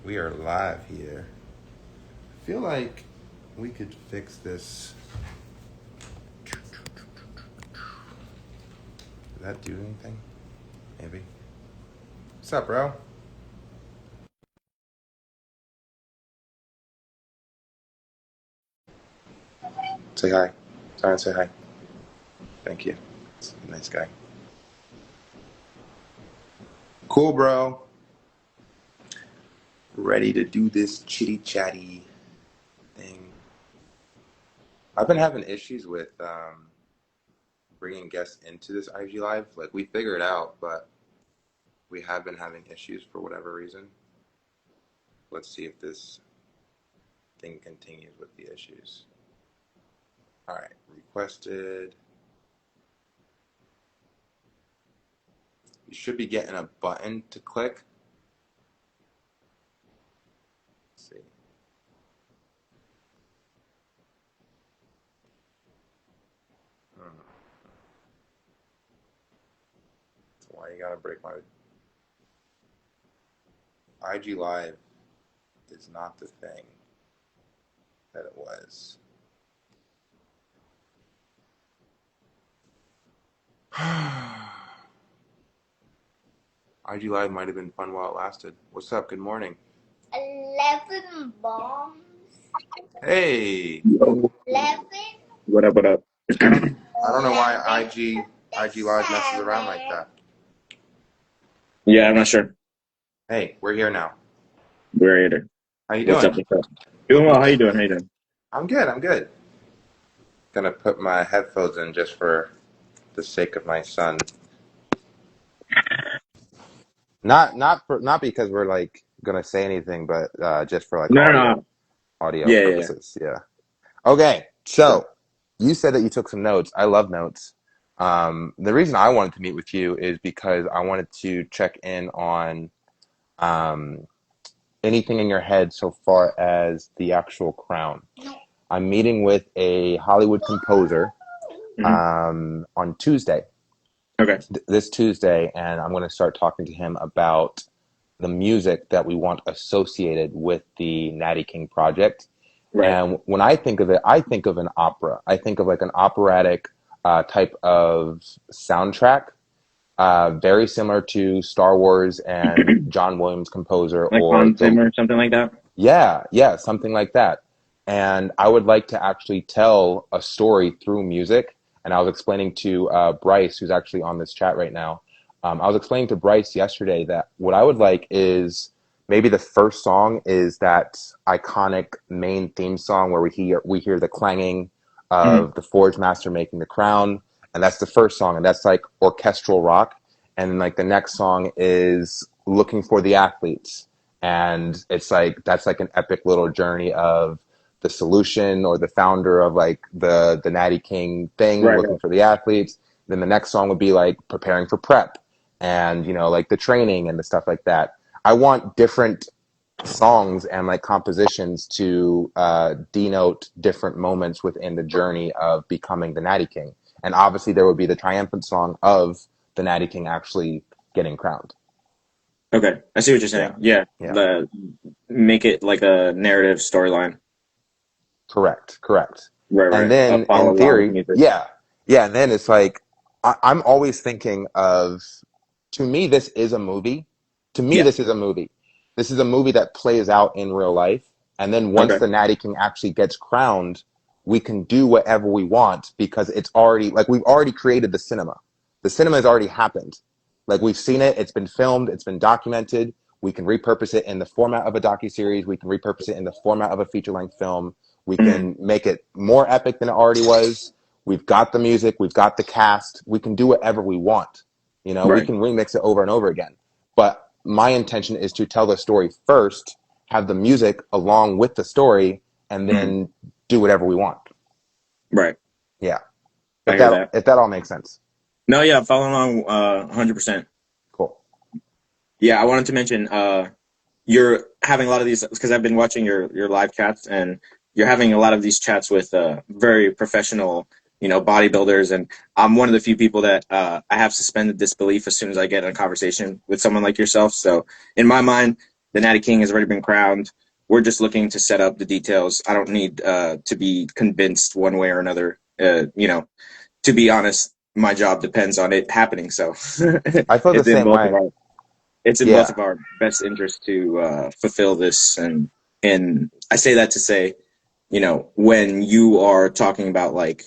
We are live here. I feel like we could fix this. Did that do anything? Maybe. What's up, bro? Say hi. Sorry, say hi. Thank you. It's a nice guy. Cool, bro. Ready to do this chitty chatty thing. I've been having issues with bringing guests into this IG live. Like we figured it out, but we have been having issues for whatever reason. Let's see if this thing continues with the issues. All right, requested. You should be getting a button to click. Let's see. That's why you gotta break my IG Live is not the thing that it was. IG Live might have been fun while it lasted. What's up? Good morning. 11 bombs. Hey. Yo. 11. What up, what up? I don't know why IG Live messes around like that. Yeah, I'm not sure. Hey, we're here now. We're here. How you What's doing? up, what's up? Doing well, how you doing? How you doing? I'm good. Gonna put my headphones in just for the sake of my son. Not because we're like gonna say anything, but just for like No, no, audio no. audio Yeah. purposes. Yeah. Okay. So you said that you took some notes. I love notes. The reason I wanted to meet with you is because I wanted to check in on um, anything in your head so far as the actual crown. I'm meeting with a Hollywood composer Hmm. on Tuesday, Okay. this Tuesday, and I'm going to start talking to him about the music that we want associated with the Natty King project. Right. And when I think of it, I think of an opera. I think of like an operatic type of soundtrack, very similar to Star Wars and John Williams composer, Like or Hans the Zimmer or something like that? yeah, something like that. And I would like to actually tell a story through music. And I was explaining to Bryce, who's actually on this chat right now. I was explaining to Bryce yesterday that what I would like is maybe the first song is that iconic main theme song where we hear the clanging Hmm. of the Forge Master making the crown, and that's the first song, and that's like orchestral rock. And like the next song is Looking for the Athletes, and it's like that's like an epic little journey of the solution or the founder of like the Natty King thing, Right, looking right. for the athletes. Then the next song would be like preparing for prep, and like the training and the stuff like that. I want different songs and like compositions to denote different moments within the journey of becoming the Natty King. And obviously there would be the triumphant song of the Natty King actually getting crowned. Okay. I see what you're Yeah. saying. Yeah. Yeah. The Make it like a narrative storyline. Correct. Right, And right. I'll then follow in along with the theory, music. yeah. And then it's like, I'm always thinking of, to me, this is a movie. To me, Yeah. this is a movie. This is a movie that plays out in real life. And then once Okay. the Natty King actually gets crowned, we can do whatever we want because it's already, like, we've already created the cinema. The cinema has already happened. Like, we've seen it. It's been filmed. It's been documented. We can repurpose it in the format of a docuseries. We can repurpose it in the format of a feature-length film. We Hmm. can make it more epic than it already was. We've got the music. We've got the cast. We can do whatever we want. We Right. can remix it over and over again. But my intention is to tell the story first, have the music along with the story, and Hmm. then do whatever we want. Right. Yeah. I If hear that that. if that all makes sense. No, yeah, follow along 100%. Cool. Yeah, I wanted to mention you're having a lot of these because I've been watching your live chats, and you're having a lot of these chats with very professional, bodybuilders, and I'm one of the few people that I have suspended disbelief as soon as I get in a conversation with someone like yourself. So in my mind, The Natty King has already been crowned. We're just looking to set up the details. I don't need to be convinced one way or another. To be honest, my job depends on it happening. So I feel the it's in same both of way. our it's in both Yeah. of our best interests to fulfill this. And I say that to say, when you are talking about like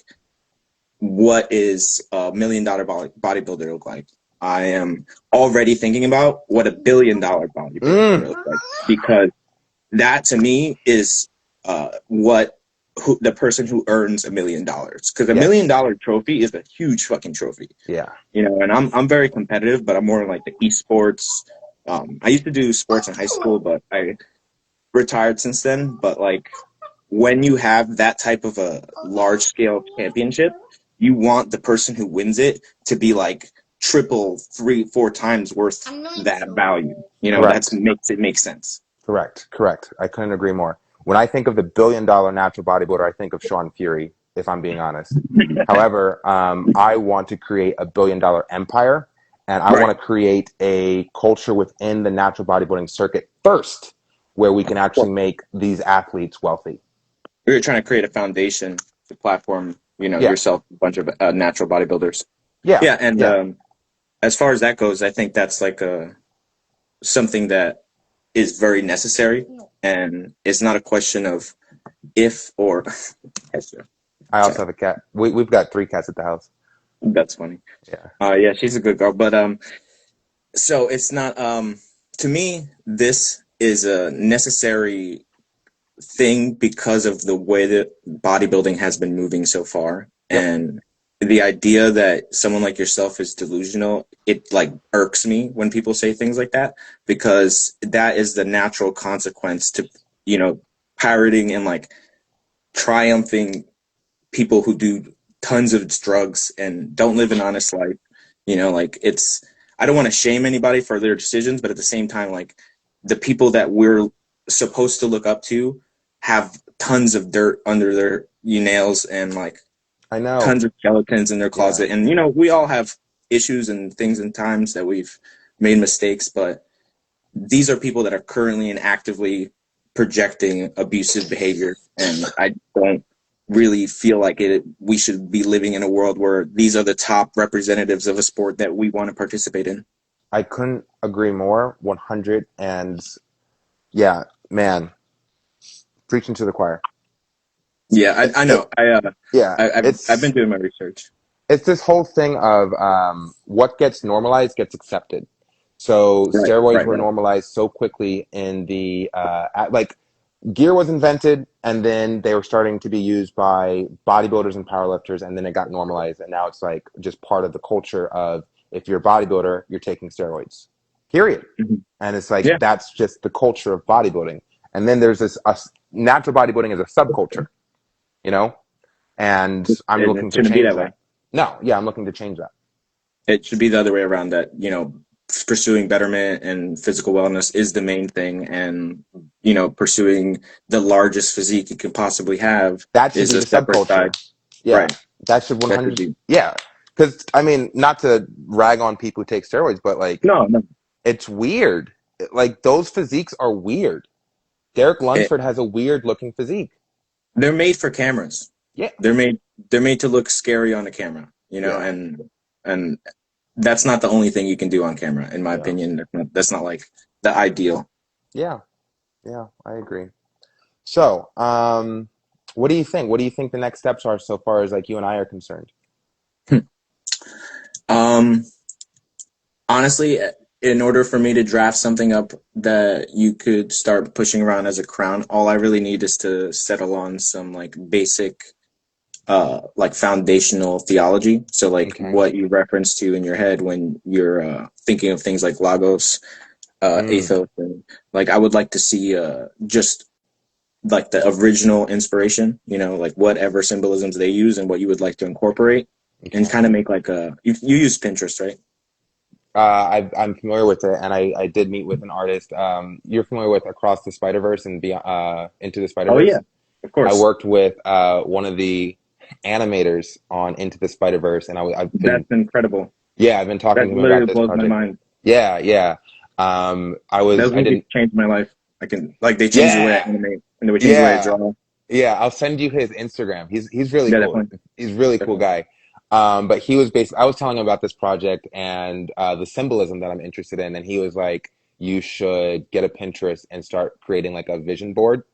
what is $1 million bodybuilder look like, I am already thinking about what $1 billion bodybuilder Mm, looks like, because that to me is the person who earns $1 million, because a $1 yes. million trophy is a huge fucking trophy. Yeah. And I'm very competitive, but I'm more like the esports. I used to do sports in high school, but I retired since then. But like, when you have that type of a large scale championship, you want the person who wins it to be like triple, 3, 4 times worth that value. That Correct. makes it make sense. Correct. I couldn't agree more. When I think of the $1 billion natural bodybuilder, I think of Shaun Fury, if I'm being honest. However, I want to create a $1 billion empire, and I Right. want to create a culture within the natural bodybuilding circuit first, where we can actually make these athletes wealthy. We're trying to create a foundation to platform, Yeah. yourself, a bunch of natural bodybuilders. Yeah. Yeah, and Yeah. as far as that goes, I think that's like something that is very necessary, and it's not a question of if or. I also have a cat. We've got 3 cats at the house. That's funny. Yeah. Yeah, she's a good girl, but so it's not to me. This is a necessary thing because of the way that bodybuilding has been moving so far, Yep. and the idea that someone like yourself is delusional, it like irks me when people say things like that, because that is the natural consequence to pirating and like triumphing people who do tons of drugs and don't live an honest life. Like, it's, I don't want to shame anybody for their decisions, but at the same time, like, the people that we're supposed to look up to have tons of dirt under their nails, and like I know. tons of skeletons in their Yeah. closet. And we all have issues and things and times that we've made mistakes, but these are people that are currently and actively projecting abusive behavior, and I don't really feel like we should be living in a world where these are the top representatives of a sport that we want to participate in. I couldn't agree more. 100. And yeah, man, preaching to the choir. Yeah, I know. Yeah, I've been doing my research. it's this whole thing of what gets normalized gets accepted. So Right, steroids right, were right. normalized so quickly in the like gear was invented, and then they were starting to be used by bodybuilders and powerlifters, and then it got normalized, and now it's like just part of the culture of, if you're a bodybuilder, you're taking steroids. Period. Mm-hmm. And it's like Yeah, that's just the culture of bodybuilding. And then there's this natural bodybuilding as a subculture, you know? And I'm and it looking to shouldn't be change that way. that. No, yeah, I'm looking to change that. It should be the other way around, that pursuing betterment and physical wellness is the main thing, and pursuing the largest physique you can possibly have That should is be a the separate side. subculture. Yeah, Right. that should That should 100. be. Yeah, because I mean, not to rag on people who take steroids, but like, No, no. it's weird. Like, those physiques are weird. Derek It, Lunsford has a weird looking physique. they're made for cameras. Yeah, They're made to look scary on the camera, yeah, and that's not the only thing you can do on camera, in my yeah, opinion. That's not like the ideal. yeah, yeah. I agree. So, what do you think? What do you think the next steps are so far as like you and I are concerned? Um, Honestly, in order for me to draft something up that you could start pushing around as a crown, all I really need is to settle on some like basic like foundational theology. So like Okay. what you reference to in your head when you're thinking of things like logos, Mm, ethos, and like I would like to see just like the original inspiration, like whatever symbolisms they use and what you would like to incorporate, and okay. kind of make like you use Pinterest, right? I'm familiar with it, and I did meet with an artist. You're familiar with Across the Spider Verse and Into the Spider Oh yeah, Verse? of I course. worked with one of the animators on Into the Spider Verse, and I've been That's incredible. yeah, I've been talking That to him about literally this blows my project. mind. Yeah, yeah. Those I movies didn't. changed my life. I can like they changed the way I Yeah, animate and they would change the way I yeah. draw. Yeah, I'll send you his Instagram. He's really Yeah, cool. definitely, He's a really cool definitely. guy. But he was basically, I was telling him about this project and the symbolism that I'm interested in, and he was like, "You should get a Pinterest and start creating like a vision board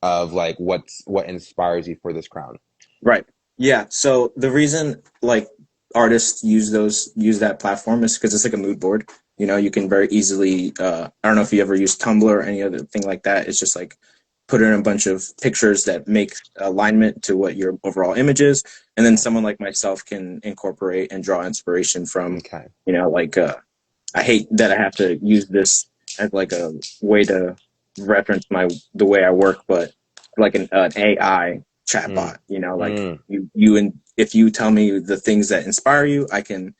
of like what inspires you for this crown." Right. Yeah. So the reason like artists use that platform is because it's like a mood board. You know, you can very easily I don't know if you ever use Tumblr or any other thing like that. It's just like put in a bunch of pictures that make alignment to what your overall image is, and then Okay. someone like myself can incorporate and draw inspiration from, Okay. like I hate that I have to use this as like a way to reference the way I work, but like an AI Mm. chatbot, like Mm. and if you tell me the things that inspire you, I can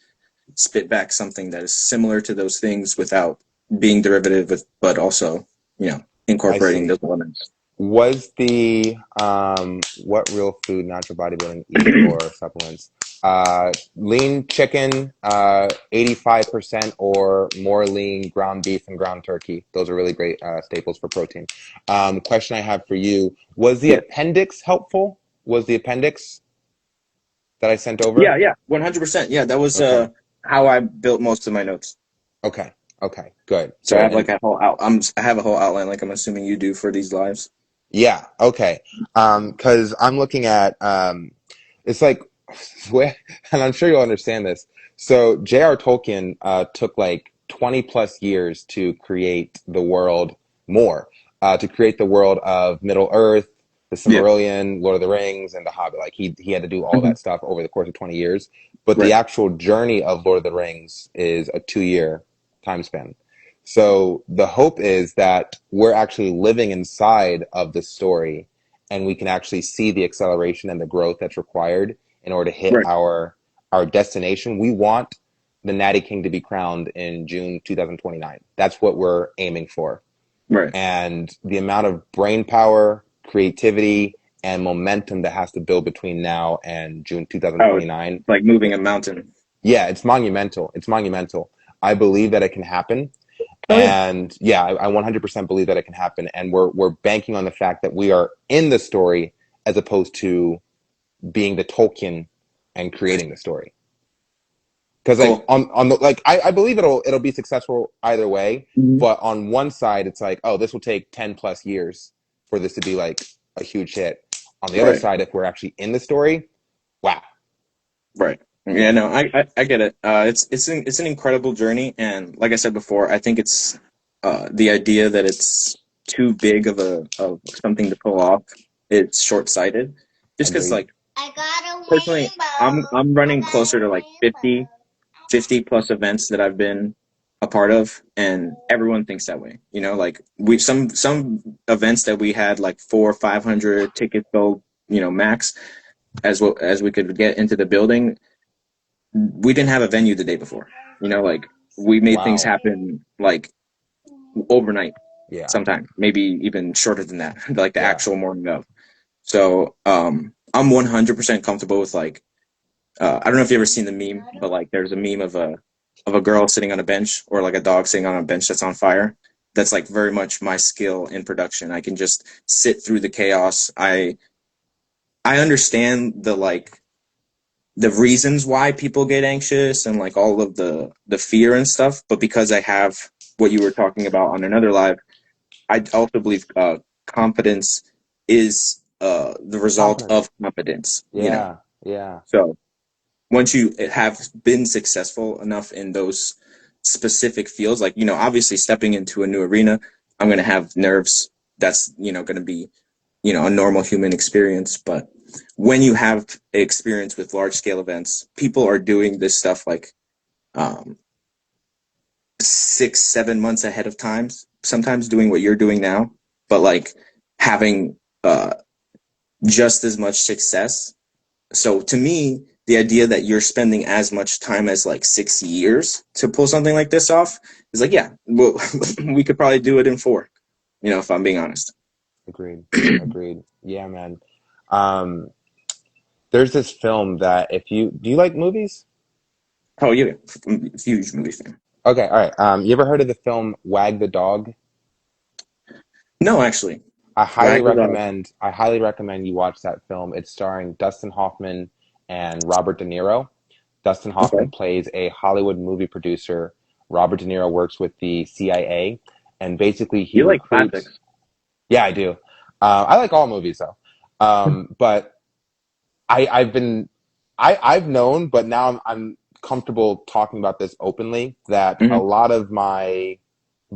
spit back something that is similar to those things without being derivative, but also I incorporating see. those elements. Was the what real food natural bodybuilding eat or supplements? Lean chicken, 85% or more lean ground beef and ground turkey. Those are really great staples for protein. Question I have for you, was the Yeah, appendix helpful? Was the appendix that I sent over? yeah, 100%. Yeah, that was Okay. how I built most of my notes. Okay. Okay. Good. So I Good. have And like I have a whole outline, like I'm assuming you do for these lives. yeah, okay. Because I'm looking at it's like and I'm sure you'll understand this. So J.R. Tolkien took like 20 plus years to create the world more, to create the world of Middle Earth, the Yeah. Silmarillion, Lord of the Rings, and The Hobbit. Like he had to do all Mhm. that stuff over the course of 20 years. But the Right. actual journey of Lord of the Rings is a 2 year time span. So the hope is that we're actually living inside of the story and we can actually see the acceleration and the growth that's required in order to hit Right. our destination. We want the Natty King to be crowned in June 2029. That's what we're aiming for. Right. And the amount of brain power, creativity, and momentum that has to build between now and June Oh, 2029. it's like moving a mountain. Yeah, it's monumental. It's monumental. I believe that it can happen. Oh yeah. And yeah, I 100% believe that it can happen. And we're banking on the fact that we are in the story as opposed to being the Tolkien and creating the story. Because like Cool. on the like I believe it'll be successful either way. Mhm. But on one side, it's like, oh, this will take 10 plus years for this to be like a huge hit. On the other Right. side, if we're actually in the story, wow, Right. Yeah. No, I get it. It's an incredible journey, and like I said before, I think it's the idea that it's too big of something to pull off. It's short sighted, just because agreed. like I got a personally, rainbow. I'm I running got closer a to like rainbow. 50 plus events that I've been a part of, and everyone thinks that way. Like we some events that we had like 400 or 500 tickets sold, max as well as we could get into the building. We didn't have a venue the day before. Like we made things Wow. happen like overnight, Yeah. sometime maybe even shorter than that, like the Yeah. actual morning of. So I'm 100% comfortable with like I don't know if you ever seen the meme, but like there's a meme of a girl sitting on a bench or like a dog sitting on a bench that's on fire. That's like very much my skill in production. I can just sit through the chaos. I understand the reasons why people get anxious and like all of the fear and stuff, but because I have what you were talking about on another live, I also believe confidence is the result Confidence. of competence. Yeah. Yeah. So once you have been successful enough in those specific fields, like, obviously stepping into a new arena, I'm going to have nerves. That's, going to be, a normal human experience. But when you have experience with large scale events, people are doing this stuff like 6, 7 months ahead of time, sometimes doing what you're doing now, but like having just as much success. So to me, the idea that you're spending as much time as like 6 years to pull something like this off is like, yeah, well, we could probably do it in 4, if I'm being honest. Agreed. Agreed. Yeah, man. Um, there's this film that if you do you like movies? Oh, yeah, I'm a huge movie fan. Okay, all right. You ever heard of the film Wag the Dog? No, actually. I highly Wag the dog. recommend. I highly recommend you watch that film. It's starring Dustin Hoffman and Robert De Niro. Dustin Hoffman Okay. plays a Hollywood movie producer. Robert De Niro works with the CIA, and basically he You like recruits. classics. Yeah, I do. I like all movies though, but I've been I've known, but now I'm comfortable talking about this openly that a Hmm. lot of my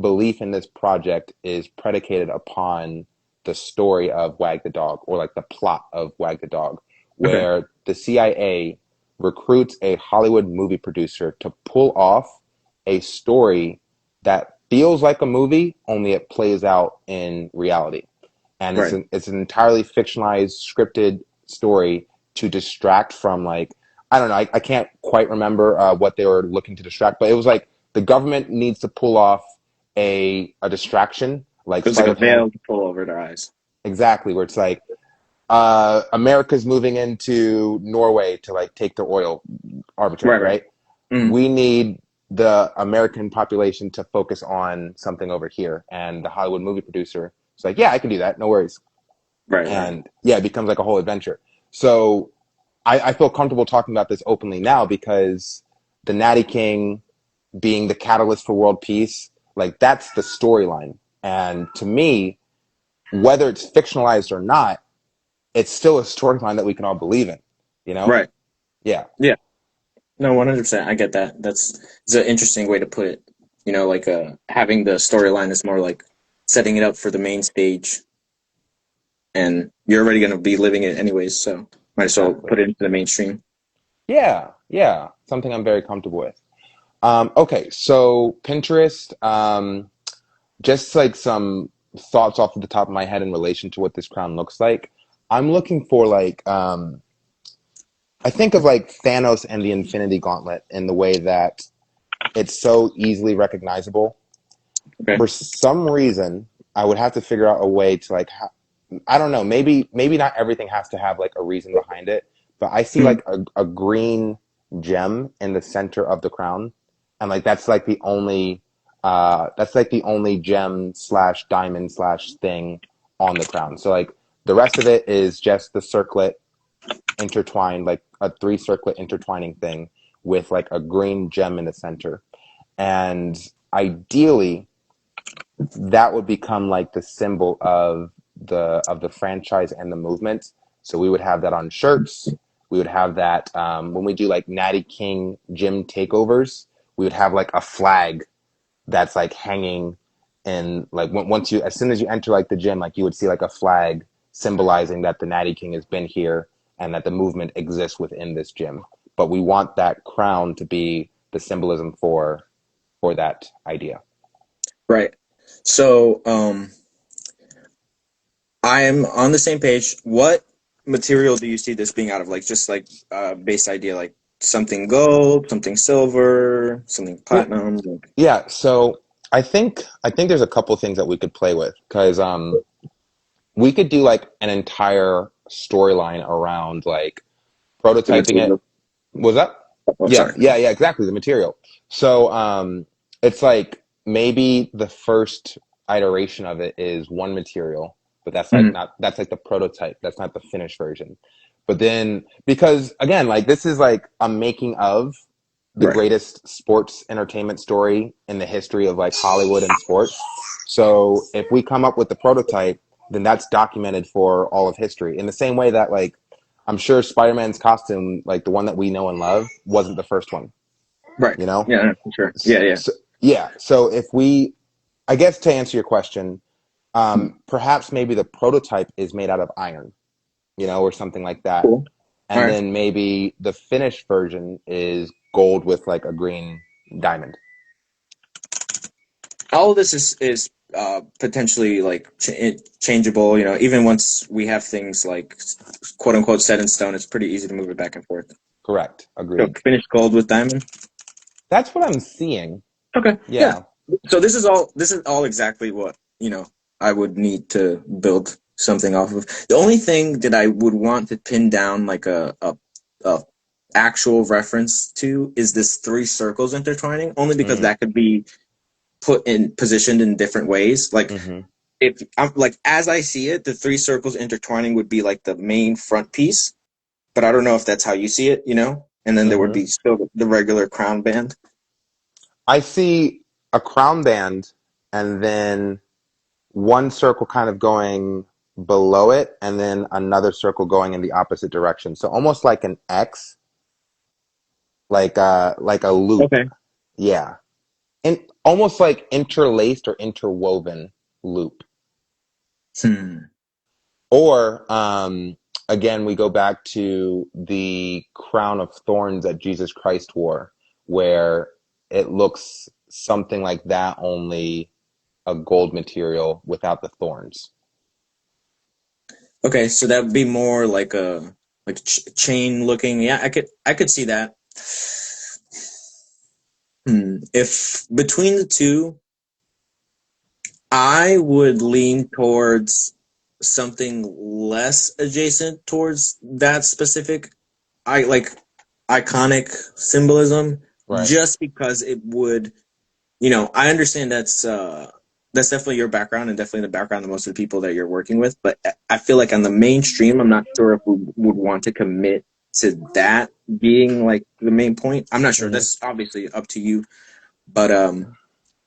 belief in this project is predicated upon the story of Wag the Dog, or like the plot of Wag the Dog, Okay. where the CIA recruits a Hollywood movie producer to pull off a story that feels like a movie, only it plays out in reality. And Right. it's an entirely fictionalized, scripted story to distract from, like, I don't know, I can't quite remember what they were looking to distract, but it was like the government needs to pull off a distraction like It was like sleight a of hand. veil to pull over their eyes. Exactly, where it's like America's moving into Norway to like take their oil, arbitrary, Right, right. right? Mm. We need the American population to focus on something over here, and the Hollywood movie producer is like, yeah, I can do that, no worries. Right, right. And yeah, it becomes like a whole adventure. So I feel comfortable talking about this openly now because the Natty King being the catalyst for world peace, like that's the storyline. And to me, whether it's fictionalized or not, it's still a storyline that we can all believe in. You know? Right. Yeah. Yeah. No, 100%. I get that. It's an interesting way to put it. Like having the storyline is more like setting it up for the main stage, and you're already going to be living it anyways, so might as well Exactly. put it into the mainstream. Yeah. Yeah. Something I'm very comfortable with. Okay. So Pinterest, just like some thoughts off of the top of my head in relation to what this crown looks like. I'm looking for like I think of like Thanos and the Infinity Gauntlet in the way that it's so easily recognizable. Okay. For some reason, I would have to figure out a way to like I don't know, maybe not everything has to have like a reason behind it, but I see Mhm. like a green gem in the center of the crown, and like that's like the only gem slash diamond slash thing on the crown. So like the rest of it is just the circlet intertwined, like a three circlet intertwining thing with like a green gem in the center. And ideally that would become like the symbol of the franchise and the movement. So we would have that on shirts. We would have that when we do like Natty King gym takeovers. We would have like a flag that's like hanging in like once you as soon as you enter like the gym, like you would see like a flag symbolizing that the Natty King has been here and that the movement exists within this gym. But we want that crown to be the symbolism for that idea. Right. So, I am on the same page. What material do you see this being out of? Like just like base idea, like something gold, something silver, something Yeah, platinum. Like, yeah. So I think there's a couple things that we could play with because we could do like an entire storyline around like the prototyping it. material. Was that? Oh, Yeah, sorry. yeah, yeah, exactly. The material. So it's like maybe the first iteration of it is one material, but that's like Mhm. not that's like the prototype. That's not the finished version. But then because again, like this is like a making of the Right. greatest sports entertainment story in the history of like Hollywood and sports. So if we come up with the prototype, then that's documented for all of history. In the same way that like I'm sure Spider-Man's costume, like the one that we know and love, wasn't the first one, Right. you know? Yeah, for sure. Yeah, yeah. So, yeah. So if we, I guess to answer your question, perhaps maybe the prototype is made out of iron, or something like that. Cool. All And right. then maybe the finished version is gold with like a green diamond. All of this is potentially like changeable. Even once we have things like quote unquote set in stone, it's pretty easy to move it back and forth. Correct. So Agreed. finished gold with diamond. That's what I'm seeing. Okay. Yeah. Yeah. So this is all exactly what I would need to build something off of. The only thing that I would want to pin down like a actual reference to is this three circles intertwining, only because Mm-hmm. that could be positioned in different ways. Like Mm-hmm. if I'm like as I see it, the three circles intertwining would be like the main front piece, but I don't know if that's how you see it, you know? And then there would Mm-hmm. be still the regular crown band. I see a crown band and then one circle kind of going below it and then another circle going in the opposite direction. So almost like an X, like a loop. Okay. Yeah. And almost like interlaced or interwoven loop. Hmm. Or again, we go back to the crown of thorns that Jesus Christ wore, where it looks something like that, only a gold material without the thorns. Okay, so that would be more like a chain looking. Yeah, I could see that. If between the two, I would lean towards something less adjacent towards that specific I like iconic symbolism Right. just because it would, you know, I understand that's definitely your background and definitely the background of most of the people that you're working with, but I feel like on the mainstream, I'm not sure if we would want to commit to that being like the main point. I'm not sure. Hmm. That's obviously up to you, but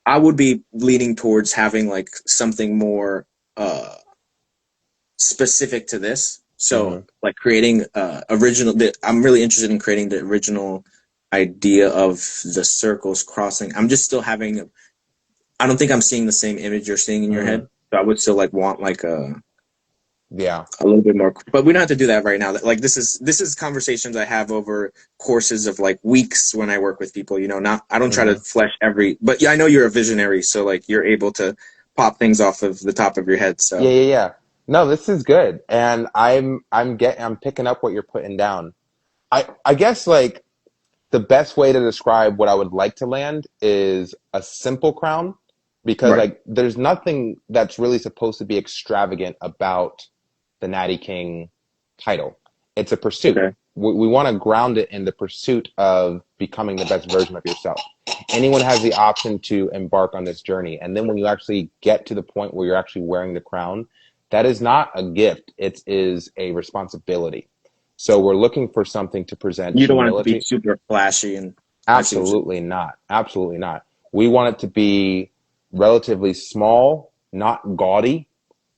I would be leaning towards having like something more uh specific to this. Hmm. So like creating original. I'm really interested in creating the original idea of the circles crossing. I'm just still having. I don't think I'm seeing the same image you're seeing in your Hmm. head. So I would still like want like Yeah. a little bit more, but we don't have to do that right now. Like this is conversations I have over courses of like weeks when I work with people. You know, not I don't try to Hmm. flesh every. But yeah, I know you're a visionary, so like you're able to pop things off of the top of your head. Yeah, So yeah, yeah. No, this is good. And I'm picking up what you're putting down. I guess like the best way to describe what I would like to land is a simple crown because right, like there's nothing that's really supposed to be extravagant about the Natty King title. It's a pursuit. okay, We want to ground it in the pursuit of becoming the best version of yourself. Anyone has the option to embark on this journey. And then when you actually get to the point where you're actually wearing the crown, that is not a gift. It is a responsibility. So we're looking for something to present you don't want it to be humility. super flashy, and I see what Absolutely not. Absolutely not. We want it to be relatively small, not gaudy,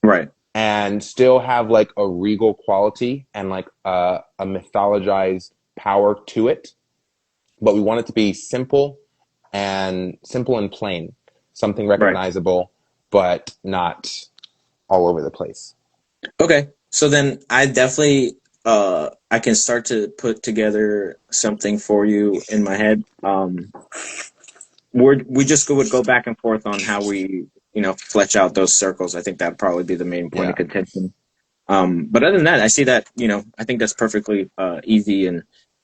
right, and still have like a regal quality and like a mythologized power to it. But we want it to be simple and plain, something right. recognizable, but not all over the place. Okay, so then I definitely I can start to put together something for you in my head. We just would go back and forth on how we flesh out those circles. I think that'd probably be the main point of Yeah. contention. But other than that, I see that I think that's perfectly easy, and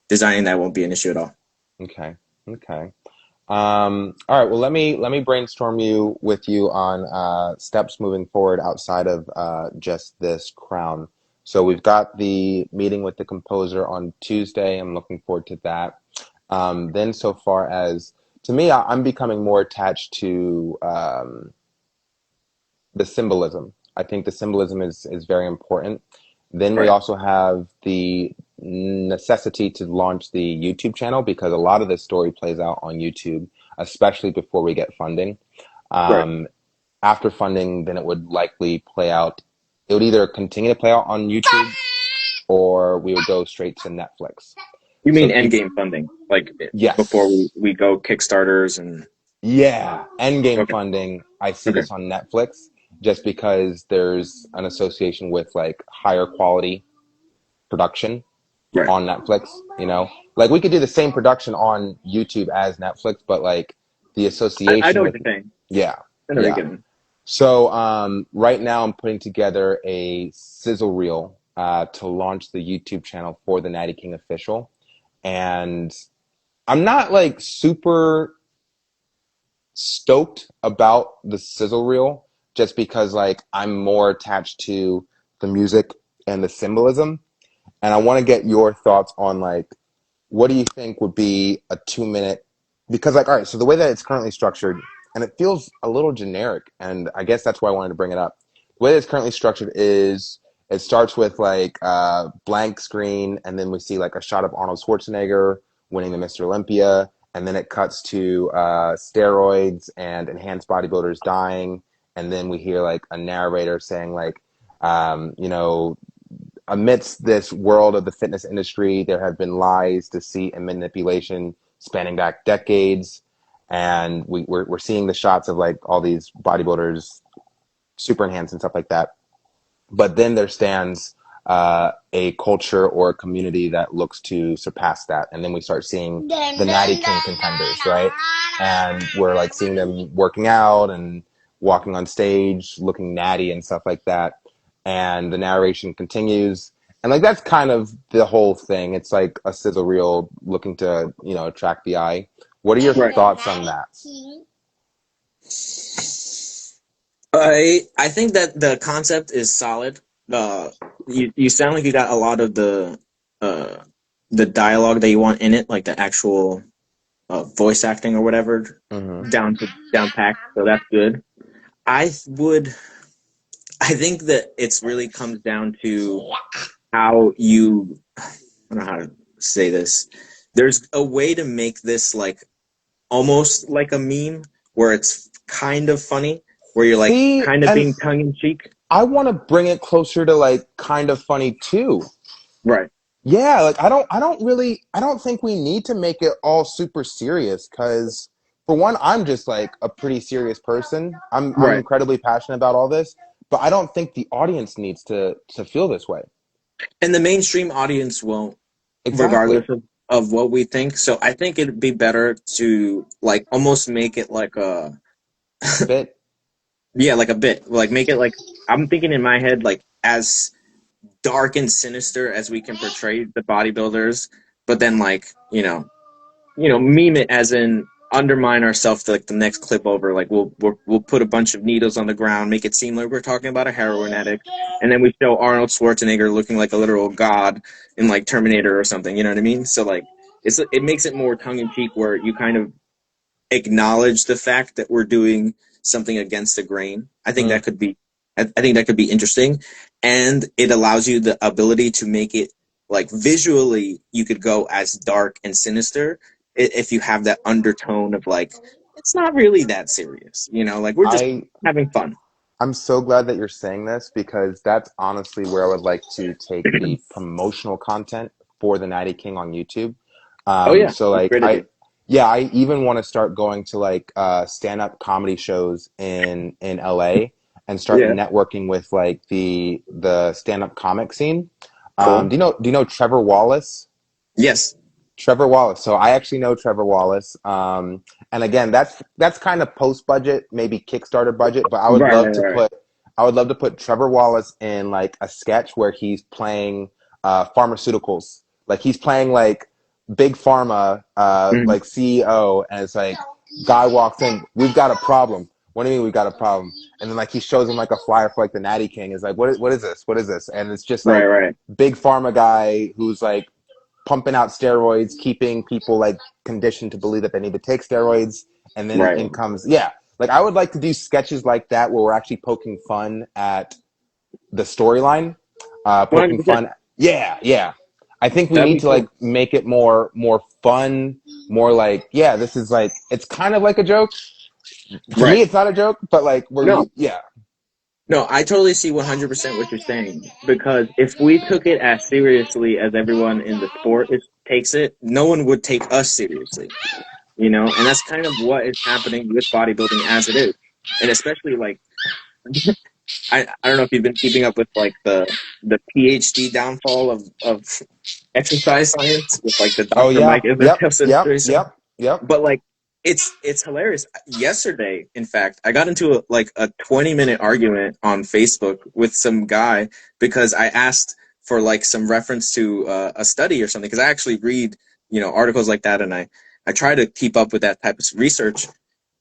designing that won't be an issue at all. Okay. Okay. All right. Well, let me brainstorm with you on steps moving forward outside of just this crown. So we've got the meeting with the composer on Tuesday. I'm looking forward to that. Then, so far as to me, I'm becoming more attached to the symbolism. I think the symbolism is very important. Then we Right, also have the necessity to launch the YouTube channel because a lot of the story plays out on YouTube, especially before we get funding. right. Um, After funding, then it would likely play out. It would either continue to play out on YouTube or we would go straight to Netflix. You So mean end keep, game funding, like before we, yes. we go Kickstarters and Yeah, endgame okay, funding. I see okay, this on Netflix just because there's an association with like higher quality production right. on Netflix, you know? Like we could do the same production on YouTube as Netflix, but like the I association know what with you're saying. yeah, I know what you're yeah. getting. So right now I'm putting together a sizzle reel to launch the YouTube channel for the Natty King official. And I'm not like super stoked about the sizzle reel just because like I'm more attached to the music and the symbolism and I want to get your thoughts on like what do you think would be a 2-minute? Because like, all right, so the way that it's currently structured, and it feels a little generic, and I guess that's why I wanted to bring it up. The way that it's currently structured is it starts with like blank screen, and then we see like a shot of Arnold Schwarzenegger winning the Mr. Olympia, and then it cuts to steroids and enhanced bodybuilders dying, and then we hear like a narrator saying like, you know, amidst this world of the fitness industry, there have been lies, deceit, and manipulation spanning back decades. And we're seeing the shots of like all these bodybuilders super enhanced and stuff like that. But then there stands a culture or a community that looks to surpass that. And then we start seeing the Natty King contenders, right? And we're like seeing them working out and walking on stage, looking natty and stuff like that. And the narration continues. And like that's kind of the whole thing. It's like a sizzle reel looking to, you know, attract the eye. What are your Right. thoughts on that? I think that the concept is solid. You sound like you got a lot of the dialogue that you want in it, like the actual voice acting or whatever, Mm-hmm. down packed. So that's good. I would. I think that it's really comes down to how you. I don't know how to say this. There's a way to make this like almost like a meme where it's kind of funny, where you're like See, kind of and being tongue in cheek. I want to bring it closer to like kind of funny too. Right. Yeah, like I don't think we need to make it all super serious because for one, I'm just like a pretty serious person. I'm Right. incredibly passionate about all this, but I don't think the audience needs to feel this way. And the mainstream audience won't, Exactly. regardless of what we think. So I think it'd be better to like almost make it like a A bit. yeah, like a bit. Like make it like I'm thinking in my head like as dark and sinister as we can portray the bodybuilders, but then like, meme it as in undermine ourselves to like the next clip over. Like we'll put a bunch of needles on the ground, make it seem like we're talking about a heroin addict, and then we show Arnold Schwarzenegger looking like a literal god in like Terminator or something. You know what I mean? So like it makes it more tongue in cheek where you kind of acknowledge the fact that we're doing something against the grain. Mm. I think that could be interesting, and it allows you the ability to make it like visually. You could go as dark and sinister if you have that undertone of like it's not really that serious. Like we're just I having fun. I'm so glad that you're saying this because that's honestly where I would like to take the promotional content for the Natty King on YouTube. Oh yeah, So that's like great idea. yeah, I even want to start going to like stand-up comedy shows in LA and start Yeah, networking with like the stand-up comic scene. cool. Do you know Trevor Wallace? Yes, Trevor Wallace. So I actually know Trevor Wallace. And again, that's kind of post budget, maybe Kickstarter budget, but right, right, right, I would love to put Trevor Wallace in like a sketch where he's playing pharmaceuticals. Like he's playing like big pharma Mhm. like CEO, and it's like guy walks in, we've got a problem. What do you mean we've got a problem? And then like he shows him like a flyer for like the Natty King. Is like what is this? What is this? And it's just Right, like right, big pharma guy who's like pumping out steroids, keeping people like conditioned to believe that they need to take steroids, and then right. in comes yeah. Like I would like to do sketches like that where we're actually poking fun at the storyline, One poking hundred percent. fun. Yeah, yeah. I think we That'd need be to like cool. make it more fun, more like yeah. This is like it's kind of like a joke. To me, Right. it's not a joke, but like No, yeah, No, I totally see 100% what you're saying because if we took it as seriously as everyone in the sport takes it, no one would take us seriously, and that's kind of what is happening with bodybuilding as it is. And especially like I don't know if you've been keeping up with like the PhD downfall of exercise science with like the oh Dr. yeah, Mike Isaac yep, yep, situation. yep, yep. But like it's hilarious. Yesterday, in fact, I got into a 20-minute argument on Facebook with some guy because I asked for like some reference to a study or something because I actually read articles like that and I try to keep up with that type of research.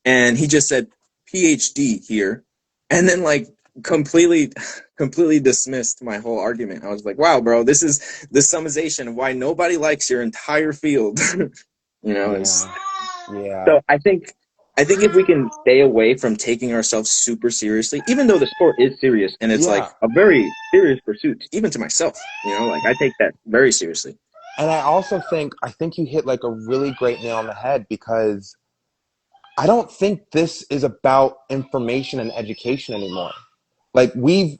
And he just said PhD here, and then like completely dismissed my whole argument. I was like, wow, bro, this is the summarization of why nobody likes your entire field. It's Yeah. Yeah. so I think if we can stay away from taking ourselves super seriously, even though the sport is serious and it's like Yeah. a very serious pursuit, even to myself, like I take that very seriously. And I think you hit like a really great nail on the head, because I don't think this is about information and education anymore. Like we've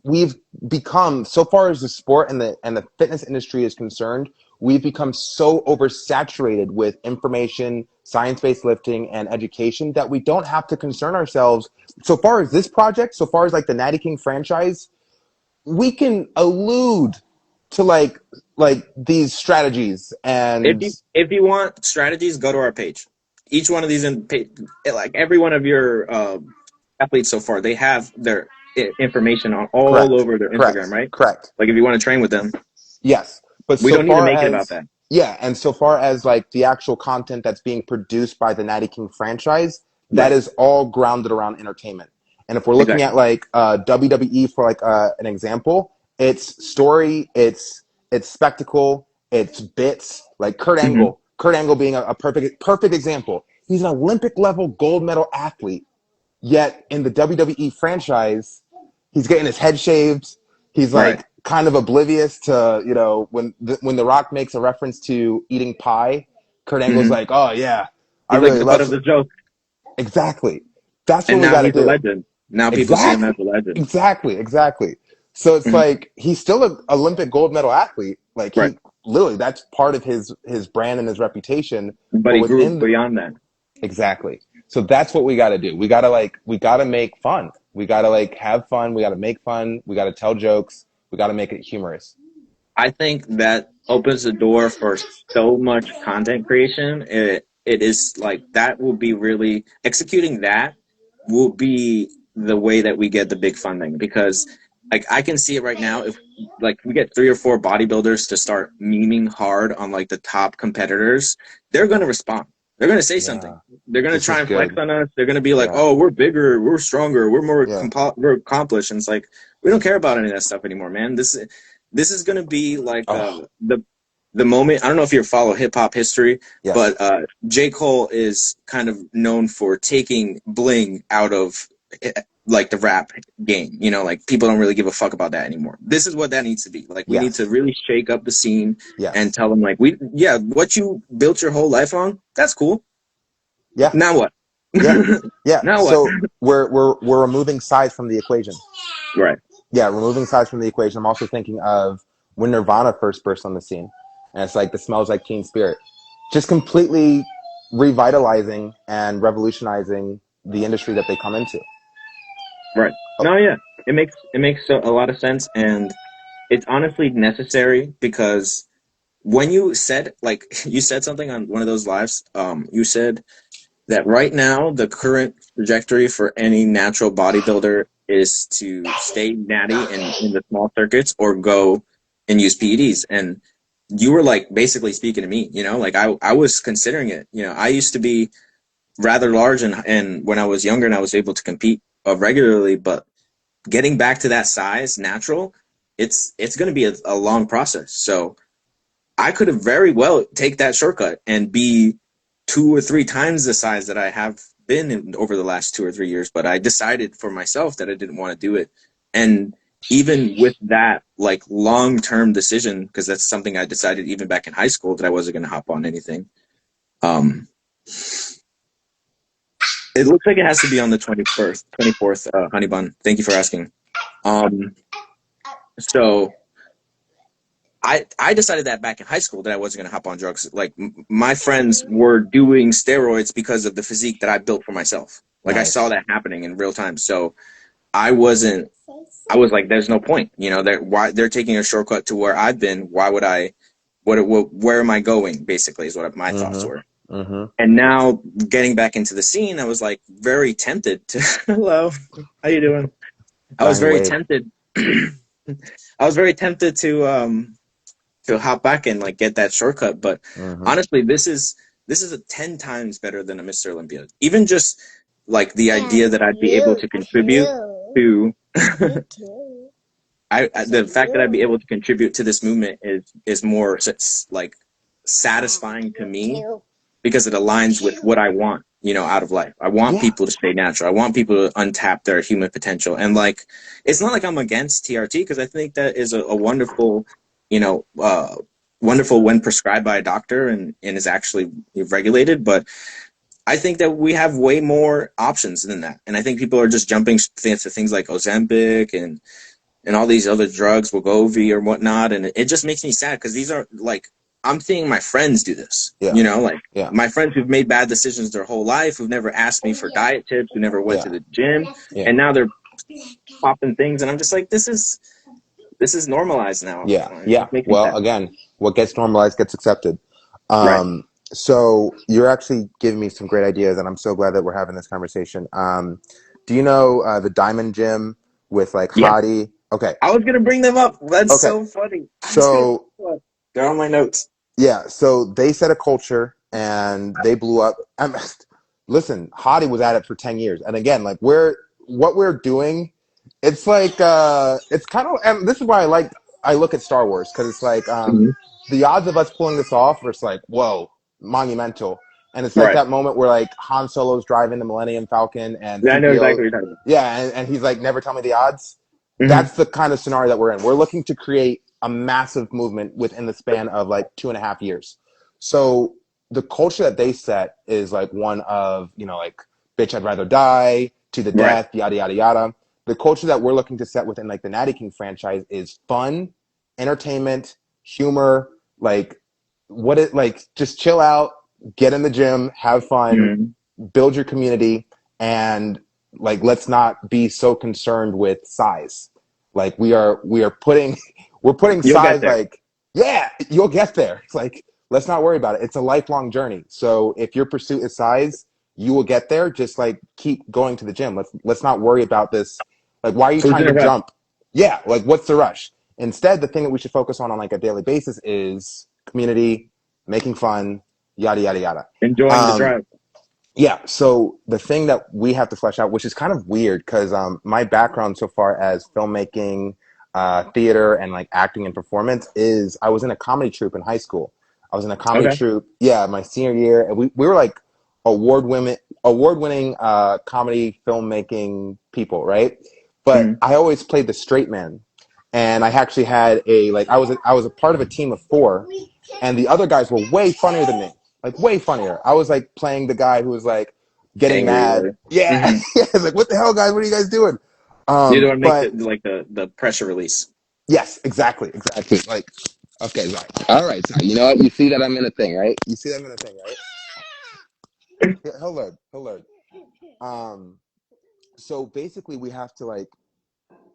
become, so far as the sport and the fitness industry is concerned, we've become so oversaturated with information, science-based lifting, and education that we don't have to concern ourselves. So far as this project, so far as like the Natty King franchise, we can allude to like these strategies If and you if you want strategies, go to our page. Each one of these, like every one of your athletes so far, they have their information on all correct, over their Instagram, correct, right? correct. Like if you want to train with them, Yes. But we so don't need to far make it about as, that. yeah, and so far as like the actual content that's being produced by the Natty King franchise, that Right. is all grounded around entertainment. And if we're looking Exactly. at like WWE for like an example, it's story, it's spectacle, it's bits. Like Hmm. Kurt Angle being a perfect example. He's an Olympic level gold medal athlete, yet in the WWE franchise, he's getting his head shaved. He's Right. like kind of oblivious to, when the Rock makes a reference to eating pie, Kurt Angle's Hmm. like, "Oh yeah, I He's like really the butt love." of the joke, Exactly. That's what and we now got to he's a do. legend. Now people see him as Exactly. a legend. Exactly. So it's Hmm. like he's still an Olympic gold medal athlete. Like Right. he literally, that's part of his brand and his reputation. But But he grew within the, beyond that. exactly. So that's what we got to do. We got to make fun. We got to like have fun. We got to make fun. We got to tell jokes. We got to make it humorous. I think that opens the door for so much content creation. It is like that will be really executing that will be the way that we get the big funding, because like I can see it right now. If like we get 3 or 4 bodybuilders to start memeing hard on like the top competitors, they're going to respond. They're going to say something. Yeah. They're going to This try is and flex good. on us. They're going to be like, Yeah. "Oh, we're bigger, we're stronger, we're more Yeah. we're accomplished." And it's like we don't care about any of that stuff anymore, man. This is going to be like Oh, the moment. I don't know if you follow hip hop history, yes. but J. Cole is kind of known for taking bling out of like the rap game. Like people don't really give a fuck about that anymore. This is what that needs to be. Like we need to Yes. really shake up the scene and Yes. tell them like what you built your whole life on, that's cool. Yeah. Now what? Yeah. Yeah. Now what? So we're removing size from the equation. Right. Yeah, removing size from the equation. I'm also thinking of when Nirvana first burst on the scene, and it's like the Smells Like Teen Spirit, just completely revitalizing and revolutionizing the industry that they come into. Right. Oh, No, yeah. It makes a lot of sense, and it's honestly necessary because when you said like you said something on one of those lives, you said that right now the current trajectory for any natural bodybuilder is to stay natty and in the small circuits or go and use PEDs. And you were like basically speaking to me, like I was considering it. I used to be rather large and when I was younger and I was able to compete regularly, but getting back to that size natural, it's going to be a long process. So I could have very well take that shortcut and be 2 or 3 times the size that I have been over the last 2 or 3 years. But I decided for myself that I didn't want to do it. And even with that, like long term decision, because that's something I decided even back in high school that I wasn't going to hop on anything. Um, it looks like it has to be on the 24th, Honey Bun. Thank you for asking. Um, so I decided that back in high school that I wasn't going to hop on drugs. Like my friends were doing steroids because of the physique that I built for myself. Like I saw nice. that happening in real time. So I wasn't. I was like, "There's no point." They're taking a shortcut to where I've been. Why would I? Where am I going? Basically, is what my thoughts were. Mm-hmm. Mm-hmm. And now getting back into the scene, I was like very tempted to. Hello, how you doing? I was Johnny very Wave. tempted. I was very tempted to hop back and like get that shortcut. But Mm-hmm. honestly, this is a 10 times better than a Mr. Olympia. Even just like the idea that I'd be able to contribute to Me too. The fact that I'd be You. able to contribute to this movement is more like satisfying to Me me too. because it aligns with what I want, out of life. I want Yeah. people to stay natural. I want people to untap their human potential. And like, it's not like I'm against TRT because I think that is a wonderful, wonderful when prescribed by a doctor and is actually regulated. But I think that we have way more options than that. And I think people are just jumping to things like Ozempic and all these other drugs, Wegovy or whatnot, and it just makes me sad because these are like I'm seeing my friends do this. Yeah. Like Yeah. my friends who've made bad decisions their whole life, who've never asked me for diet tips, who never went Yeah. to the gym, Yeah. and now they're popping things, and I'm just like, this is normalized now. Yeah. It Yeah. just makes me Well, sad. again, what gets normalized gets accepted. Right. So you're actually giving me some great ideas, and I'm so glad that we're having this conversation. Do you know the Diamond Gym with like Yeah. Hottie? Okay. I was gonna bring them up. That's Okay. so funny. I was gonna. So They're on my notes. yeah, so they set a culture and they blew up. Listen, Hottie was at it for 10 years. And again, like what we're doing, it's like it's kind of, and this is why I look at Star Wars because it's like Mhm. the odds of us pulling this off are just like, whoa, monumental. And it's like Right. that moment where like Han Solo's driving the Millennium Falcon and Yeah, I know CPO, exactly what you're talking yeah, and he's like, never tell me the odds. about. That's the kind of scenario that we're in. We're looking to create a massive movement within the span of like 2.5 years. So the culture that they set is like one of, like, bitch, I'd rather die, to the Right. death, yada, yada, yada. The culture that we're looking to set within like the Natty King franchise is fun, entertainment, humor, like just chill out, get in the gym, have fun, Mhm. build your community, and like let's not be so concerned with size. Like we are putting we're putting You'll get size there. like, yeah, you'll get there. It's like, let's not worry about it. It's a lifelong journey. So if your pursuit is size, you will get there. Just like keep going to the gym. Let's not worry about this. Like, why are you Who's trying in to a rush? jump? Yeah, like what's the rush? Instead, the thing that we should focus on like a daily basis is community, making fun, yada yada yada. Enjoying the Um, drive. yeah, so the thing that we have to flesh out, which is kind of weird because my background so far as filmmaking, theater, and like acting and performance is I was in a comedy troupe in high school. I was in a comedy Okay. troupe, yeah, my senior year, and we were like award winning comedy filmmaking people, right? But Mhm. I always played the straight man, and I actually had I was a part of a team of four, and the other guys were way funnier than me, like way funnier. I was like playing the guy who was like getting Angry. mad. Or, Yeah, hmm yeah. Like, what the hell, guys? What are you guys doing? You don't make But the pressure release. yes, exactly, exactly. Like, okay, right. All right, sorry. You know what? You see that I'm in a thing, right? You see that I'm in a thing, right? Yeah, he'll learn. He'll learn. Um, so basically, we have to like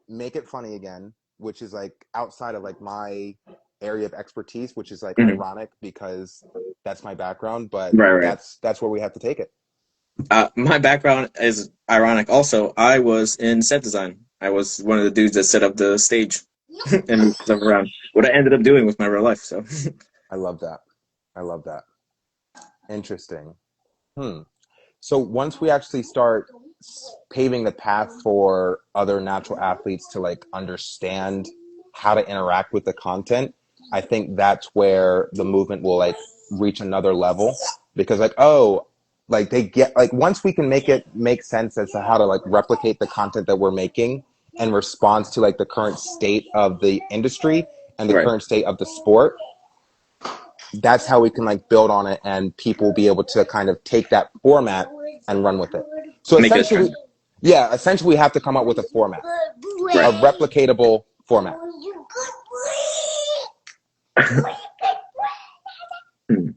make it funny again, which is like outside of like my area of expertise, which is like Hmm. ironic because that's my background, but Right, right. that's where we have to take it. My background is ironic. Also, I was in set design. I was one of the dudes that set up the stage and moved stuff around. What I ended up doing with my real life. So, I love that. I love that. Interesting. Hmm. So once we actually start paving the path for other natural athletes to like understand how to interact with the content, I think that's where the movement will like reach another level because like, oh, like they get like once we can make it make sense as to how to like replicate the content that we're making in response to like the current state of the industry and the right. current state of the sport, that's how we can like build on it and people will be able to kind of take that format and run with it. So Make it a essentially, trend. yeah, essentially we have to come up with a format, a Right. replicatable format. Hmm.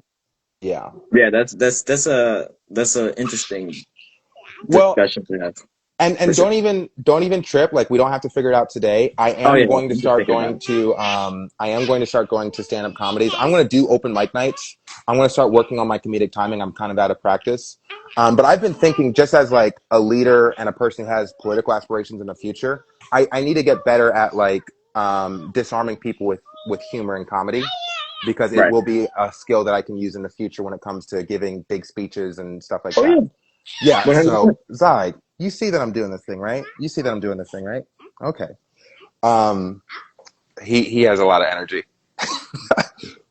Yeah. Yeah, that's a interesting Well, discussion to have for and sure. don't even trip. Like we don't have to figure it out today. I Oh am yeah, going to I'm just start thinking about going it. to stand up comedies. I'm going to do open mic nights. I'm going to start working on my comedic timing. I'm kind of out of practice. But I've been thinking just as like a leader and a person who has political aspirations in the future, I need to get better at like disarming people with humor and comedy because it Right. will be a skill that I can use in the future when it comes to giving big speeches and stuff like Oh that. yeah, Yeah, 100%. so Zai, you see that I'm doing this thing, right? You see that I'm doing this thing, right? Okay. Um, he has a lot of energy,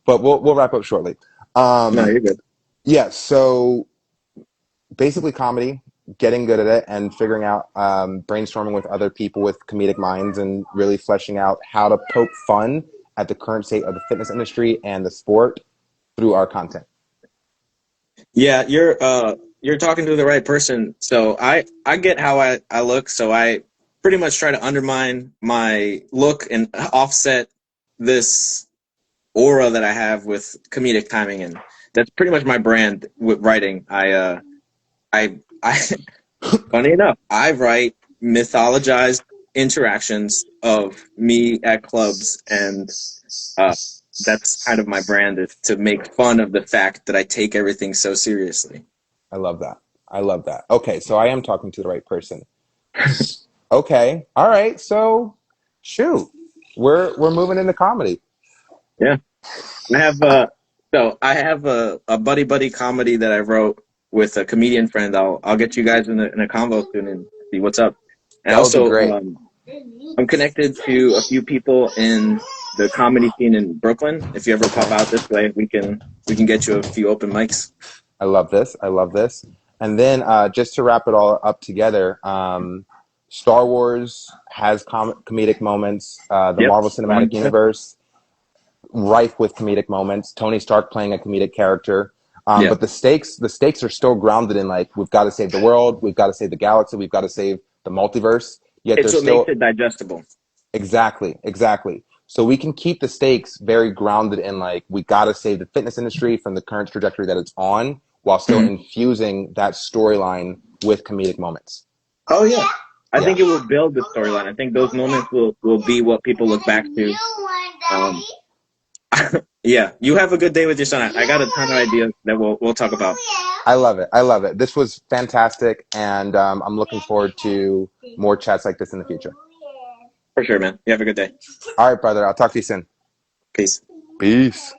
but we'll wrap up shortly. No, Um, you're good. yeah. So basically, comedy, getting good at it, and figuring out brainstorming with other people with comedic minds, and really fleshing out how to poke fun at the current state of the fitness industry and the sport through our content. Yeah, you're talking to the right person. So I get how I look, so I pretty much try to undermine my look and offset this aura that I have with comedic timing, and that's pretty much my brand with writing. I funny enough, I write mythologized interactions of me at clubs, and uh, that's kind of my brand, is to make fun of the fact that I take everything so seriously. I love that. I love that. Okay, so I am talking to the right person. Okay, all right. So, shoot, we're moving into comedy. Yeah, I have I have a buddy buddy comedy that I wrote with a comedian friend. I'll get you guys in a convo soon and see what's up. And That would be also, great. I'm connected to a few people in the comedy scene in Brooklyn. If you ever pop out this way, we can get you a few open mics. I love this. I love this. And then just to wrap it all up together, Star Wars has comedic moments. The Yep. Marvel Cinematic Universe, rife with comedic moments. Tony Stark playing a comedic character. Yeah. But the stakes are still grounded in like we've got to save the world, we've got to save the galaxy, we've got to save the multiverse. Yet It's there's what makes still it digestible. exactly. So we can keep the stakes very grounded in like we got to save the fitness industry from the current trajectory that it's on, while still Mhm. infusing that storyline with comedic moments. Oh yeah. I Yeah, think it will build the storyline. I think those moments will be what people look back to. Um, yeah, you have a good day with your son. I got a ton of ideas that we'll talk about. I love it. I love it. This was fantastic, and I'm looking forward to more chats like this in the future. For sure, man. You have a good day. All right, brother. I'll talk to you soon. Peace. Peace.